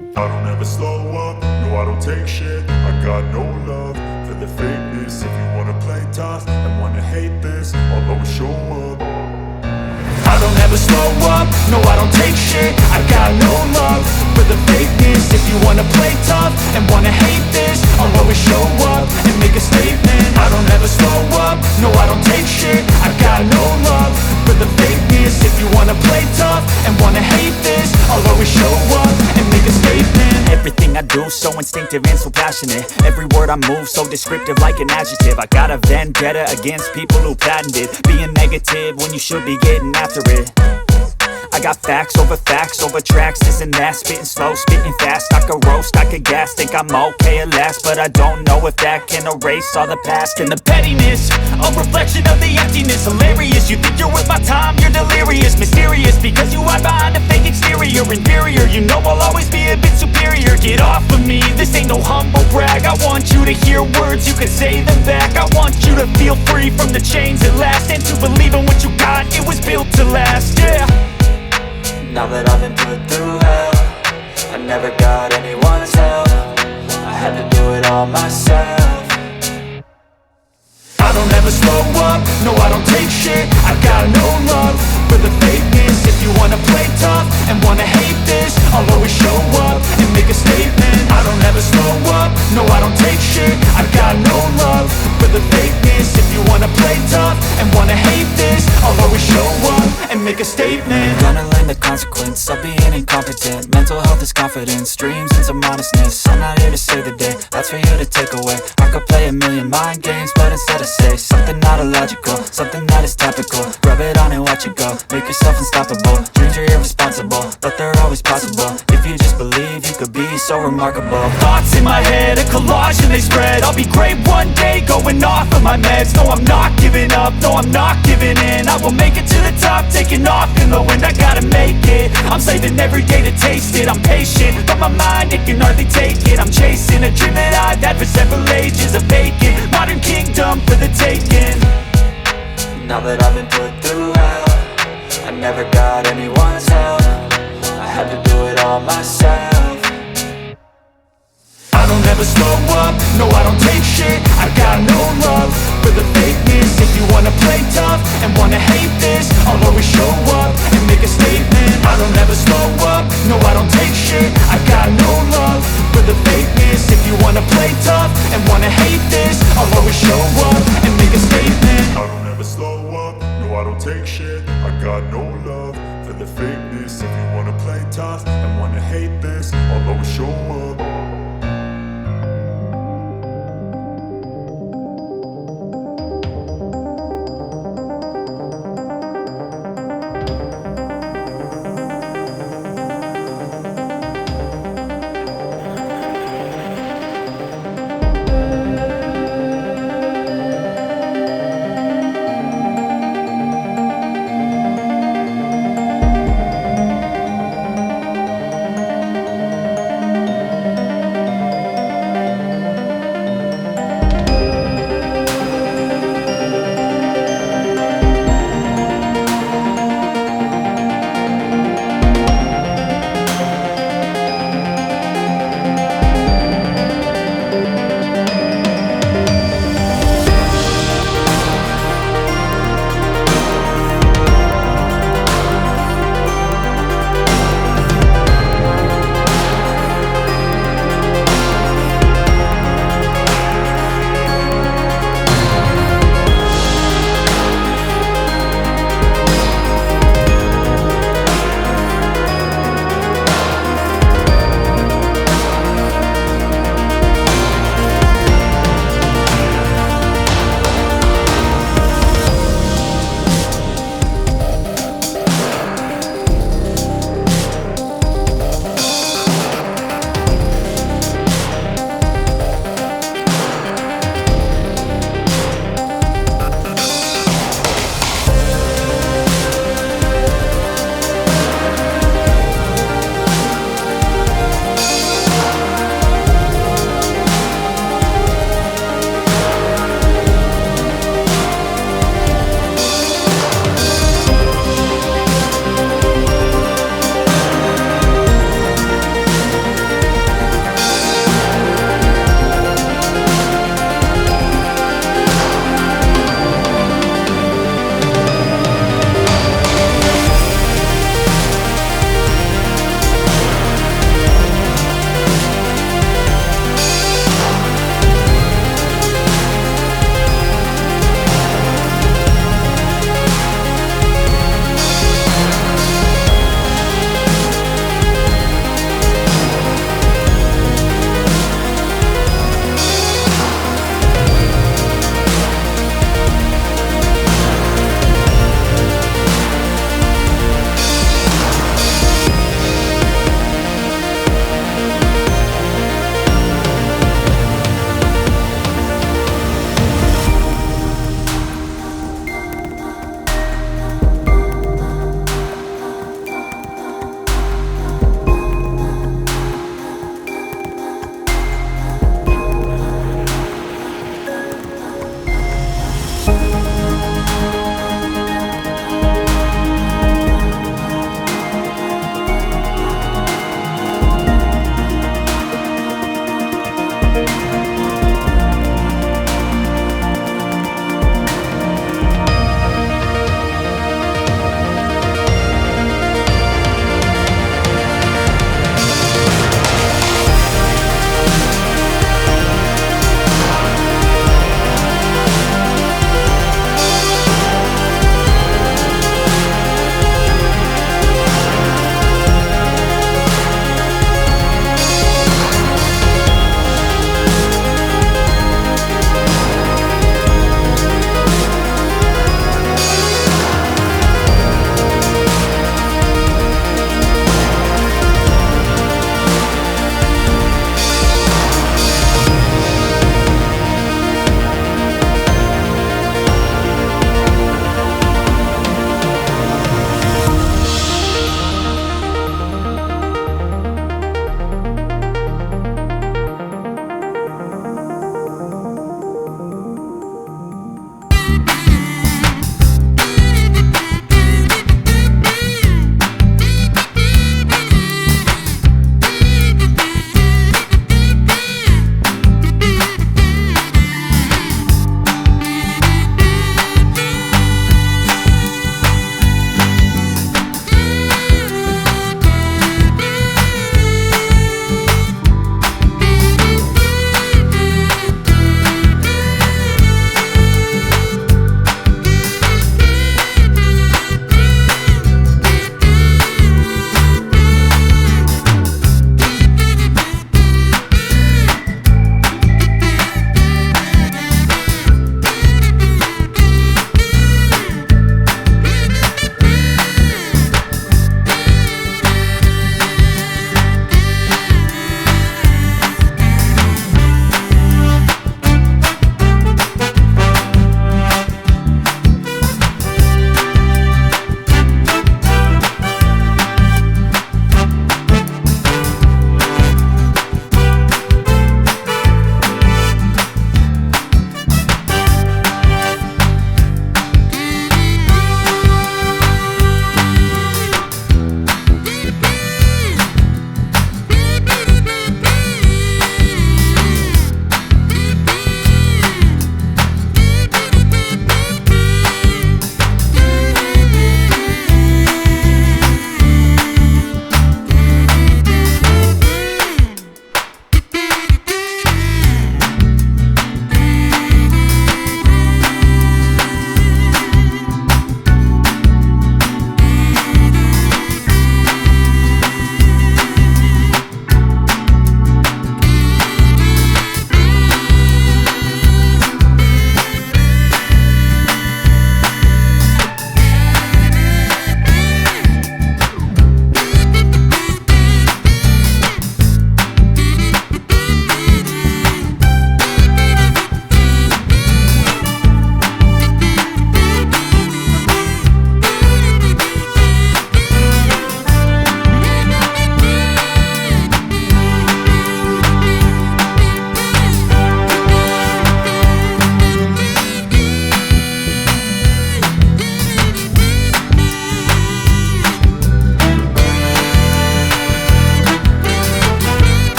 I don't ever slow up, no I don't take shit. I got no love for the fakeness. If you wanna play tough and wanna hate this, I'll always show up. I don't ever slow up, no I don't take shit. I got no love for the fakeness. If you wanna play tough and wanna hate this, I'll always show up and make a statement. I don't ever slow up, no I don't take shit. I got no love for the fakeness. If you wanna play tough and wanna hate this, I'll always show up and make a statement. Everything I do so instinctive and so passionate. Every word I move so descriptive like an adjective. I got a vendetta against people who patented being negative when you should be getting after it. I got facts over tracks, this and that. Spitting slow, spitting fast. I could roast, I could gas. Think I'm okay at last, but I don't know if that can erase all the past. And the pettiness, a reflection of the emptiness. Hilarious, you think you're worth my time, you're delirious. Mysterious, because you hide behind a fake exterior. Inferior, you know I'll always be a bit superior. Get off of me, this ain't no humble brag. I want you to hear words, you can say them back. I want you to feel free from the chains at last, and to believe in what you got, it was built to last, yeah. Now that I've been put through hell, I never got anyone's help. I had to do it all myself. I don't ever slow up, no I don't take shit. I got no love for the fakeness. If you wanna play tough and wanna hate this, I'll always show up and make a statement. I don't ever slow up, no I don't take shit. I got no love for the fakeness. If you wanna play tough and wanna hate this, I'll always show up and make a statement. Gonna learn the consequence of being incompetent. Mental health is confidence, dreams and some modestness. I'm not here to save the day, that's for you to take away. I could play a million mind games, but instead I say something not illogical, something that is topical. Rub it on and watch it go, make yourself unstoppable. Dreams are irresponsible, but they're always possible. If you just believe, you could be so remarkable. Thoughts in my head, a collage and they spread. I'll be great one day, going off of my meds. No, I'm not giving up, no, I'm not giving in. I will make it to the top, taking off in the wind. I gotta make it, I'm saving every day to taste it. I'm patient, but my mind, it can hardly take it. I'm chasing a dream that I've had for several ages. A vacant, modern kingdom for the taking. Now that I've been put through hell, I never got anyone's help. I had to do it all myself. I don't ever slow up, no I don't take shit. I got no love for the fakeness. If you wanna play tough and wanna hate this, I'll always show up and make a statement. I don't ever slow up, no I don't take shit.